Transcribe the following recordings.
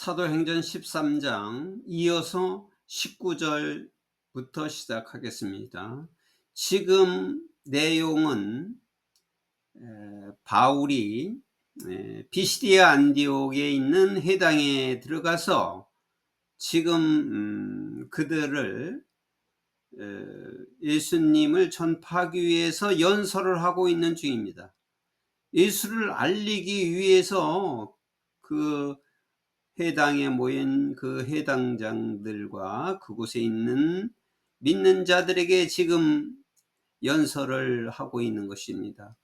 사도행전 13장 이어서 19절부터 시작하겠습니다. 지금 내용은 바울이 비시디아 안디옥에 있는 회당에 들어가서 지금 그들을 예수님을 전파하기 위해서 연설을 하고 있는 중입니다. 예수를 알리기 위해서 그 회당에 모인 그 회당장들과 그곳에 있는 믿는 자들에게 지금 연설을 하고 있는 것입니다.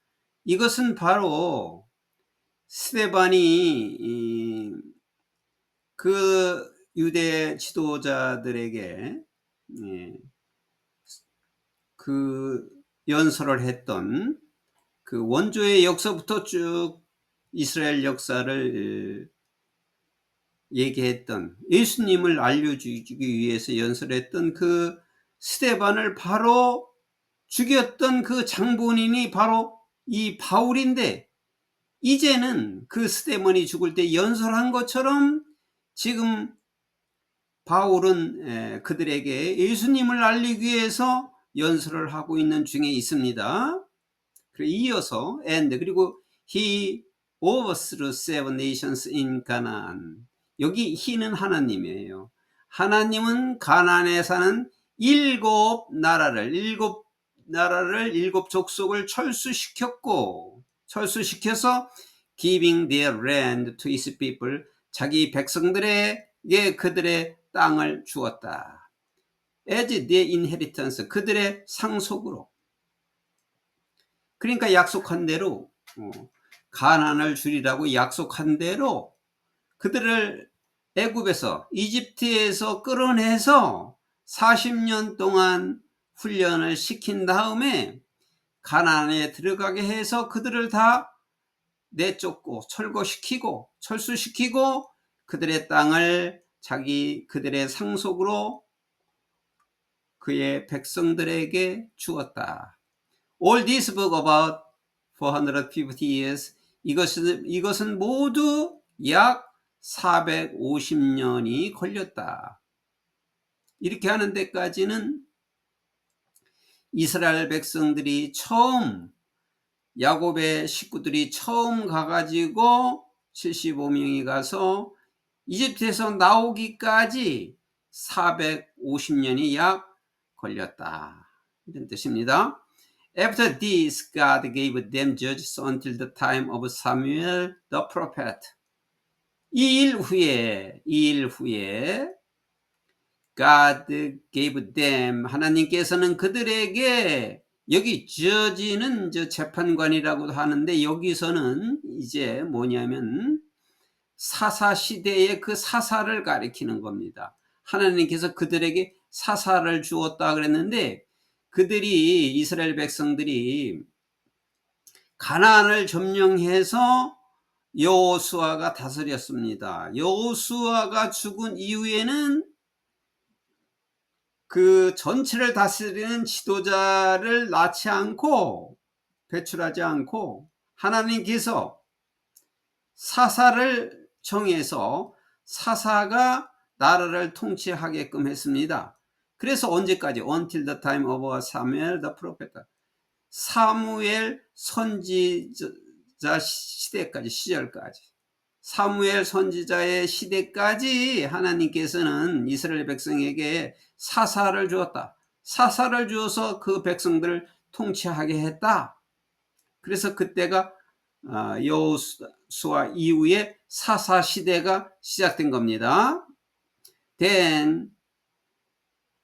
이것은 바로 스데반이 그 유대 지도자들에게 그 연설을 했던 그 원조의 역사부터 쭉 이스라엘 역사를 얘기했던, 예수님을 알려주기 위해서 연설했던 그 스데반을 바로 죽였던 그 장본인이 바로 이 바울인데, 이제는 그 스데반이 죽을 때 연설한 것처럼 지금 바울은 그들에게 예수님을 알리기 위해서 연설을 하고 있는 중에 있습니다. 이어서 그리고 he overthrew 7 nations in Canaan. 여기 he는 하나님이에요. 하나님은 가나안에 사는 일곱 나라를, 일곱 족속을 철수시켜서 giving their land to his people, 자기 백성들에게 그들의 땅을 주었다. as their inheritance, 그들의 상속으로. 그러니까 약속한 대로, 가나안을 주리라고 약속한 대로 그들을 애굽에서, 이집트에서 끌어내서 40년 동안 훈련을 시킨 다음에 가나안에 들어가게 해서 그들을 다 내쫓고 철수시키고 그들의 땅을 그들의 상속으로 그의 백성들에게 주었다. All this book about 450 years, 이것은 모두 약 450년이 걸렸다. 이렇게 하는 데까지는 이스라엘 백성들이 처음, 야곱의 식구들이 처음 가가지고 75명이 가서 이집트에서 나오기까지 450년이 약 걸렸다. 이런 뜻입니다. After this, God gave them judges until the time of Samuel the prophet. 이 일 후에 God gave them, 하나님께서는 그들에게, 여기 judge는 재판관이라고도 하는데 여기서는 이제 뭐냐면 사사시대의 그 사사를 가리키는 겁니다. 하나님께서 그들에게 사사를 주었다 그랬는데, 그들이, 이스라엘 백성들이 가나안을 점령해서 여호수아가 다스렸습니다. 여호수아가 죽은 이후에는 그 전체를 다스리는 지도자를 낳지 않고, 배출하지 않고 하나님께서 사사를 정해서 사사가 나라를 통치하게끔 했습니다. 그래서 언제까지? Until the time of Samuel the prophet. 사무엘 선지자 시절까지. 사무엘 선지자의 시대까지 하나님께서는 이스라엘 백성에게 사사를 주었다. 사사를 주어서 그 백성들을 통치하게 했다. 그래서 그때가 여호수아 이후에 사사 시대가 시작된 겁니다.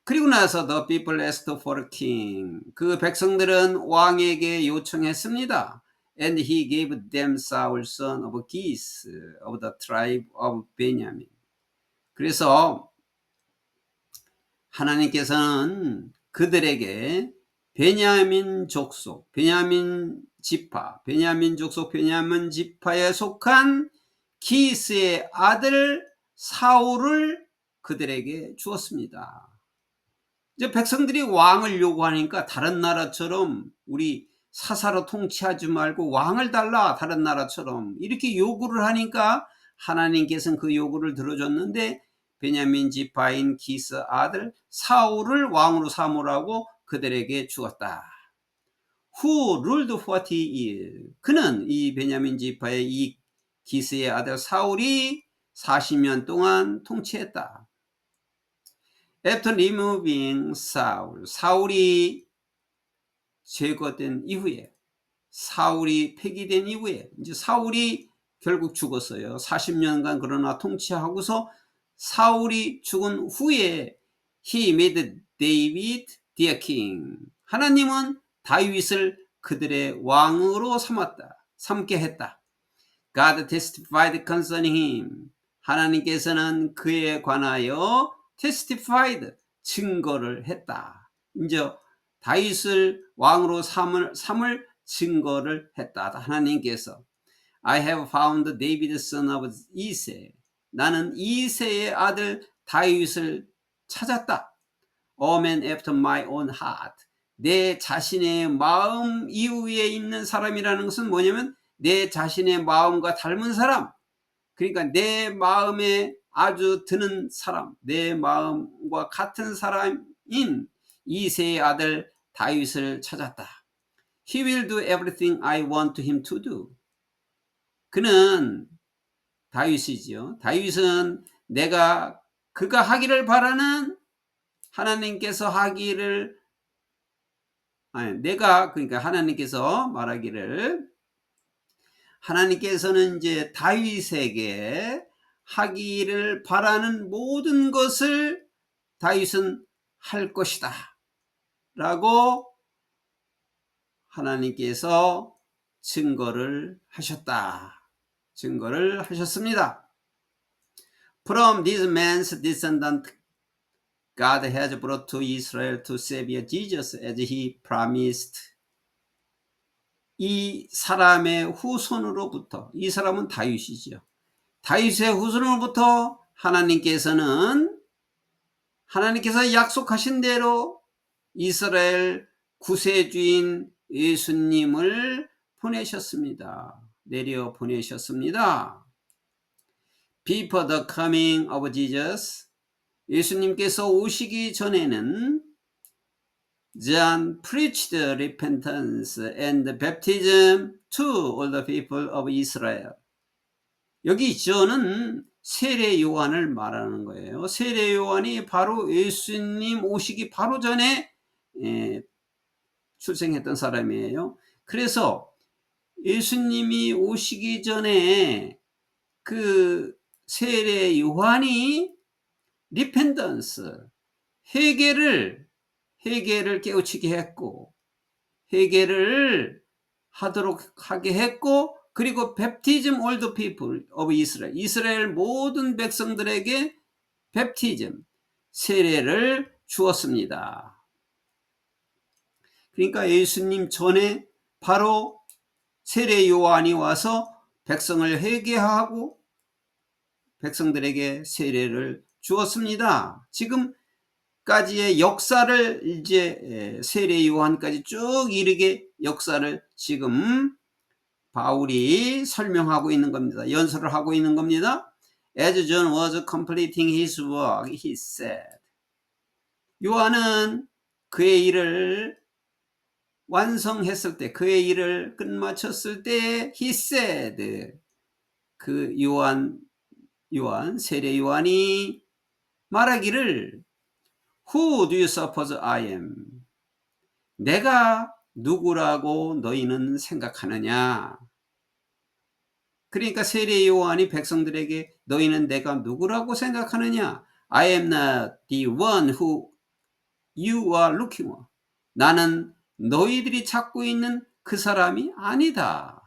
그리고 나서 the people asked for a king. 그 백성들은 왕에게 요청했습니다. And he gave them Saul son of Kish of the tribe of Benjamin. 그래서 하나님께서는 그들에게 베냐민 족속, 베냐민 지파에 속한 기스의 아들 사울을 그들에게 주었습니다. 이제 백성들이 왕을 요구하니까 다른 나라처럼 우리 사사로 통치하지 말고 왕을 달라, 다른 나라처럼 이렇게 요구를 하니까 하나님께서는 그 요구를 들어줬는데 베냐민 지파인 기스 아들 사울을 왕으로 삼으라고 그들에게 주었다. Who ruled 40 years? 그는 이 베냐민 지파의 이 기스의 아들 사울이 40년 동안 통치했다. After removing Saul, 사울이 제거된 이후에, 사울이 폐기된 이후에, 이제 사울이 결국 죽었어요. 40년간 그러나 통치하고서 사울이 죽은 후에 He made David their king. 하나님은 다윗을 그들의 왕으로 삼게 했다. God testified concerning him. 하나님께서는 그에 관하여 testified, 증거를 했다. 이제 다윗을 왕으로 삼을 증거를 했다. 하나님께서 I have found David son of 이세. 나는 이세의 아들 다윗을 찾았다. A man after my own heart. 내 자신의 마음 이후에 있는 사람이라는 것은 뭐냐면 내 자신의 마음과 닮은 사람. 그러니까 내 마음에 아주 드는 사람, 내 마음과 같은 사람인 이세의 아들 다윗을 찾았다. He will do everything I want him to do. 그는 다윗이지요. 다윗은 그가 하기를 바라는 하나님께서 하기를 그러니까 하나님께서 말하기를 하나님께서는 이제 다윗에게 하기를 바라는 모든 것을 다윗은 할 것이다 라고 하나님께서 증거를 하셨습니다. From this man's descendant God has brought to Israel to Savior Jesus as he promised. 이 사람의 후손으로부터, 이 사람은 다윗이죠. 다윗의 후손으로부터 하나님께서 약속하신 대로 이스라엘 구세주인 예수님을 내려 보내셨습니다. Before the coming of Jesus, 예수님께서 오시기 전에는 John preached repentance and baptism to all the people of Israel. 여기 John은 세례 요한을 말하는 거예요. 세례 요한이 바로 예수님 오시기 바로 전에 출생했던 사람이에요. 그래서 예수님이 오시기 전에 그 세례 요한이 repentance, 회개를 깨우치게 했고 회개를 하게 했고 그리고 baptism all the people of Israel, 이스라엘 모든 백성들에게 baptism, 세례를 주었습니다. 그러니까 예수님 전에 바로 세례 요한이 와서 백성을 회개하고 백성들에게 세례를 주었습니다. 지금까지의 역사를 이제 세례 요한까지 쭉 이르게 역사를 지금 바울이 설명하고 있는 겁니다. 연설을 하고 있는 겁니다. As John was completing his work, he said. 요한은 그의 일을 완성했을 때, 그의 일을 끝마쳤을 때, he said. 그 세례 요한이 말하기를 Who do you suppose I am? 내가 누구라고 너희는 생각하느냐? 그러니까 세례 요한이 백성들에게 너희는 내가 누구라고 생각하느냐? I am not the one who you are looking for. 나는 너희들이 찾고 있는 그 사람이 아니다.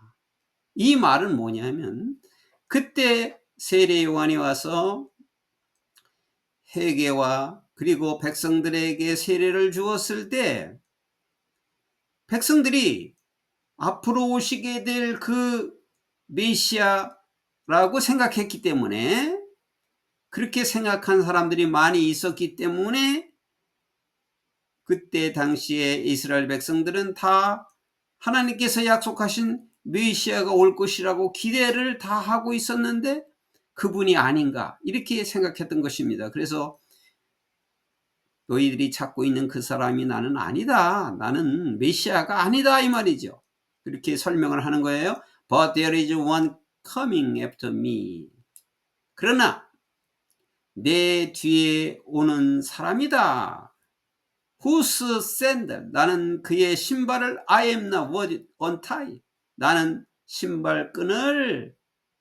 이 말은 뭐냐면 그때 세례 요한이 와서 회개와 그리고 백성들에게 세례를 주었을 때 백성들이 앞으로 오시게 될 그 메시아라고 생각했기 때문에, 그렇게 생각한 사람들이 많이 있었기 때문에 그때 당시에 이스라엘 백성들은 다 하나님께서 약속하신 메시아가 올 것이라고 기대를 다 하고 있었는데 그분이 아닌가 이렇게 생각했던 것입니다. 그래서 너희들이 찾고 있는 그 사람이 나는 아니다. 나는 메시아가 아니다 이 말이죠. 그렇게 설명을 하는 거예요. But there is one coming after me. 그러나 내 뒤에 오는 사람이다. Whose sandal? 나는 그의 신발을 I am not worthy to untie. 나는 신발끈을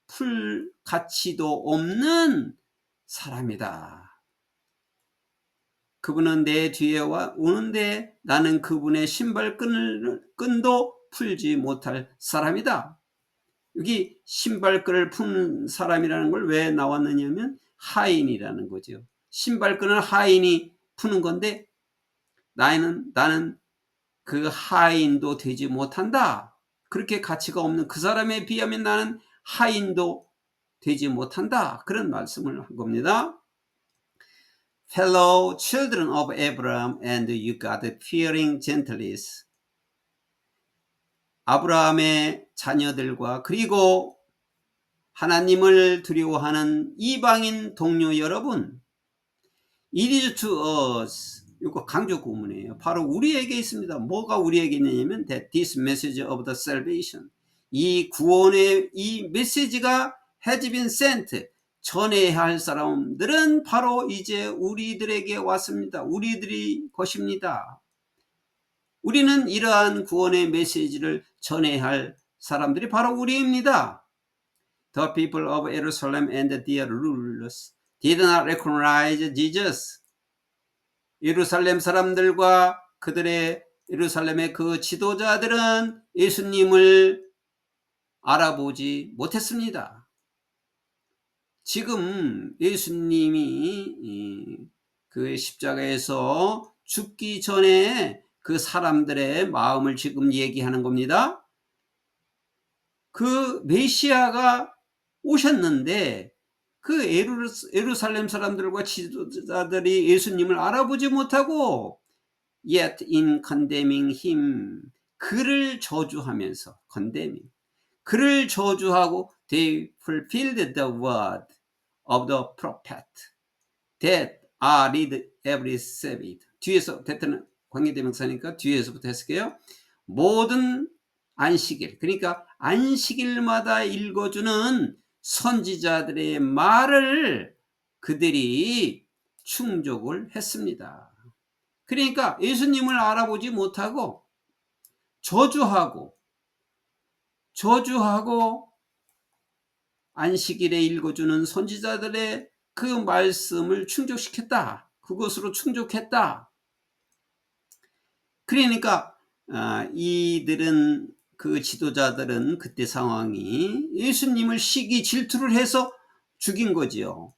풀 가치도 없는 사람이다. 그분은 내 뒤에 오는데 나는 그분의 신발끈도 풀지 못할 사람이다. 여기 신발끈을 푸는 사람이라는 걸 왜 나왔느냐면 하인이라는 거죠. 신발끈을 하인이 푸는 건데 나는 그 하인도 되지 못한다. 그렇게 가치가 없는 그 사람에 비하면 나는 하인도 되지 못한다. 그런 말씀을 한 겁니다. Fellow children of Abraham and you God-fearing gentles. 아브라함의 자녀들과 그리고 하나님을 두려워하는 이방인 동료 여러분. It is to us. 이거 강조 구문이에요. 바로 우리에게 있습니다. 뭐가 우리에게 있느냐면 that this message of the salvation. 이 구원의 이 메시지가 has been sent. 전해야 할 사람들은 바로 이제 우리들에게 왔습니다. 우리들이 것입니다. 우리는 이러한 구원의 메시지를 전해야 할 사람들이 바로 우리입니다. The people of Jerusalem and their rulers did not recognize Jesus. 예루살렘 사람들과 그들의 예루살렘의 그 지도자들은 예수님을 알아보지 못했습니다. 지금 예수님이 그 십자가에서 죽기 전에 그 사람들의 마음을 지금 얘기하는 겁니다. 그 메시아가 오셨는데 그 예루살렘 사람들과 지도자들이 예수님을 알아보지 못하고 yet in condemning him 그를 저주하면서 condemning 그를 저주하고 they fulfilled the word of the prophet that are read every Sabbath. 뒤에서 대표는 관계대명사니까 뒤에서부터 했을게요. 모든 안식일 그러니까 안식일마다 읽어주는 선지자들의 말을 그들이 충족을 했습니다. 그러니까 예수님을 알아보지 못하고 저주하고 안식일에 읽어주는 선지자들의 그 말씀을 충족시켰다. 그것으로 충족했다. 그러니까 이들은 그 지도자들은 그때 상황이 예수님을 시기 질투를 해서 죽인 거지요.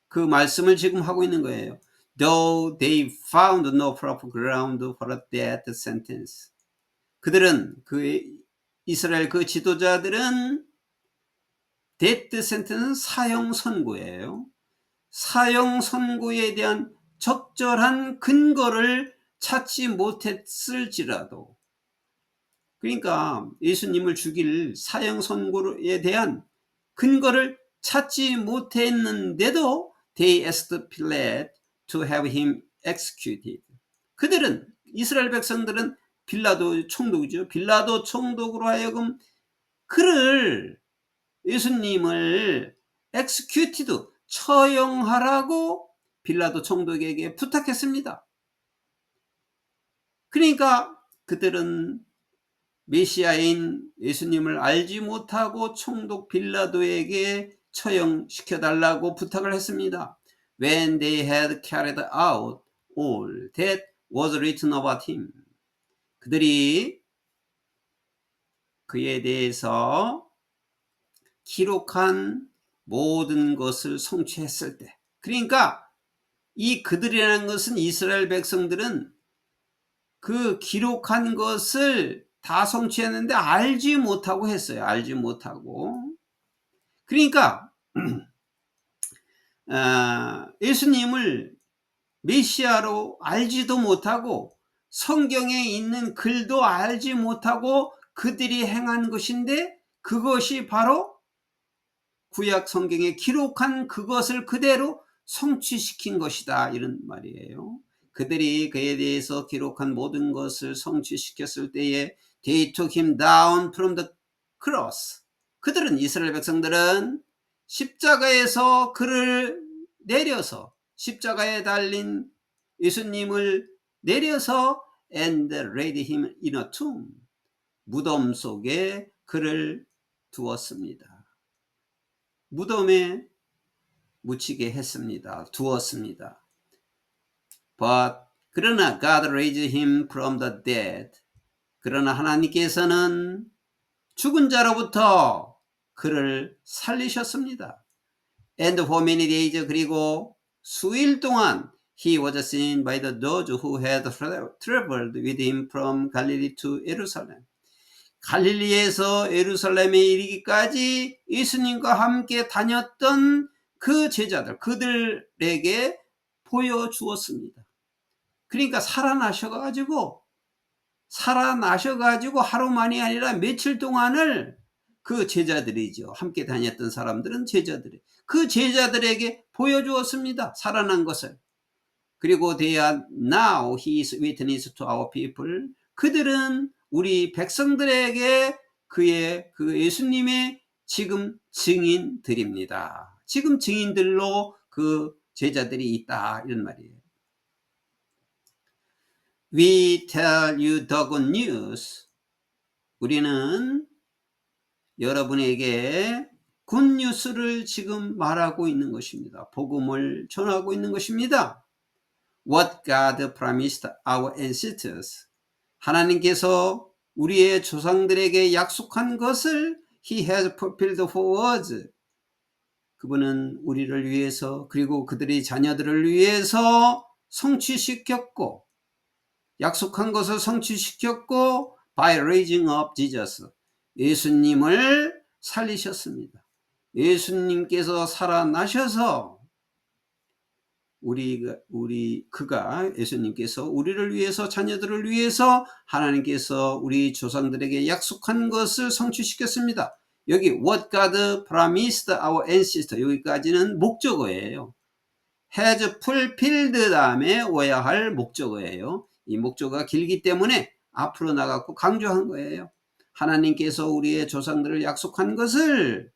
그 말씀을 지금 하고 있는 거예요. Though they found no proper ground for a death sentence. 그들은 그 이스라엘 그 지도자들은 death sentence는 사형 선고예요. 사형 선고에 대한 적절한 근거를 찾지 못했을지라도 그러니까 예수님을 죽일 사형 선고에 대한 근거를 찾지 못했는데도 they asked Pilate to have him executed. 그들은 이스라엘 백성들은 빌라도 총독이죠. 빌라도 총독으로 하여금 그를 예수님을 executed 처형하라고 빌라도 총독에게 부탁했습니다. 그러니까 그들은 메시아인 예수님을 알지 못하고 총독 빌라도에게 처형시켜달라고 부탁을 했습니다. When they had carried out all that was written about him. 그들이 그에 대해서 기록한 모든 것을 성취했을 때 그러니까 이 그들이라는 것은 이스라엘 백성들은 그 기록한 것을 다 성취했는데 알지 못하고 했어요. 알지 못하고. 그러니까 예수님을 메시아로 알지도 못하고 성경에 있는 글도 알지 못하고 그들이 행한 것인데 그것이 바로 구약 성경에 기록한 그것을 그대로 성취시킨 것이다, 이런 말이에요. 그들이 그에 대해서 기록한 모든 것을 성취시켰을 때에 they took him down from the cross. 그들은, 이스라엘 백성들은 십자가에서 그를 내려서, 십자가에 달린 예수님을 내려서 and laid him in a tomb. 무덤 속에 그를 두었습니다. 무덤에 묻히게 했습니다. 두었습니다. 그러나 God raised him from the dead. 그러나 하나님께서는 죽은 자로부터 그를 살리셨습니다. And for many days, 그리고 수일 동안 he was seen by those who had traveled with him from Galilee to Jerusalem. 갈릴리에서 예루살렘에 이르기까지 예수님과 함께 다녔던 그 제자들, 그들에게 보여주었습니다. 그러니까 살아나셔가지고 하루만이 아니라 며칠 동안을 그 제자들이죠. 함께 다녔던 사람들은 제자들이, 그 제자들에게 보여주었습니다. 살아난 것을. 그리고 they are now his witness to our people. 그들은 우리 백성들에게 그 예수님의 지금 증인들입니다. 지금 증인들로 그 제자들이 있다, 이런 말이에요. We tell you the good news. 우리는 여러분에게 굿뉴스를 지금 말하고 있는 것입니다. 복음을 전하고 있는 것입니다. What God promised our ancestors. 하나님께서 우리의 조상들에게 약속한 것을 He has fulfilled for us. 그분은 우리를 위해서, 그리고 그들의 자녀들을 위해서 성취시켰고, 약속한 것을 성취시켰고, by raising up Jesus. 예수님을 살리셨습니다. 예수님께서 살아나셔서 예수님께서 우리를 위해서, 자녀들을 위해서 하나님께서 우리 조상들에게 약속한 것을 성취시켰습니다. 여기 what God promised our ancestors, 여기까지는 목적어예요. has fulfilled 다음에 오야 할 목적어예요. 이 목적어가 길기 때문에 앞으로 나가고 강조한 거예요. 하나님께서 우리의 조상들을 약속한 것을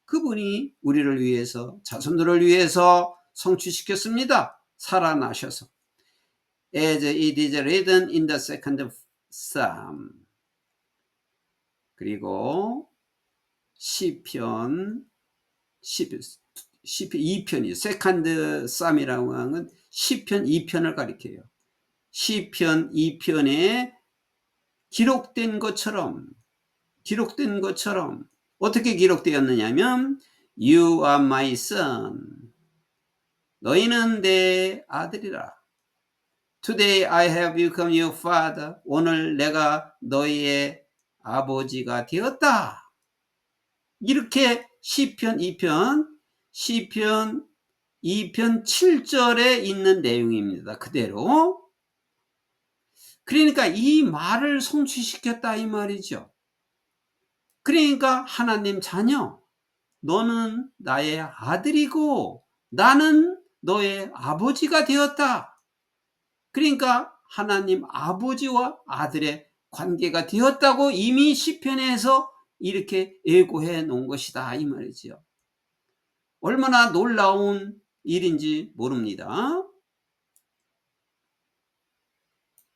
그분이 우리를 위해서, 자손들을 위해서 성취시켰습니다. 살아나셔서. As it is written in the second psalm. 그리고 시편 2편이에요. second psalm이라고 하는 건 시편 2편을 가리켜요. 시편 2편에 기록된 것처럼 어떻게 기록되었느냐면 You are my son. 너희는 내 아들이라. Today I have become your father. 오늘 내가 너희의 아버지가 되었다. 이렇게 시편 2편 7절에 있는 내용입니다. 그대로. 그러니까 이 말을 성취시켰다, 이 말이죠. 그러니까 하나님 자녀, 너는 나의 아들이고 나는 너의 아버지가 되었다. 그러니까 하나님 아버지와 아들의 관계가 되었다고 이미 시편에서 이렇게 예고해 놓은 것이다, 이 말이죠. 얼마나 놀라운 일인지 모릅니다.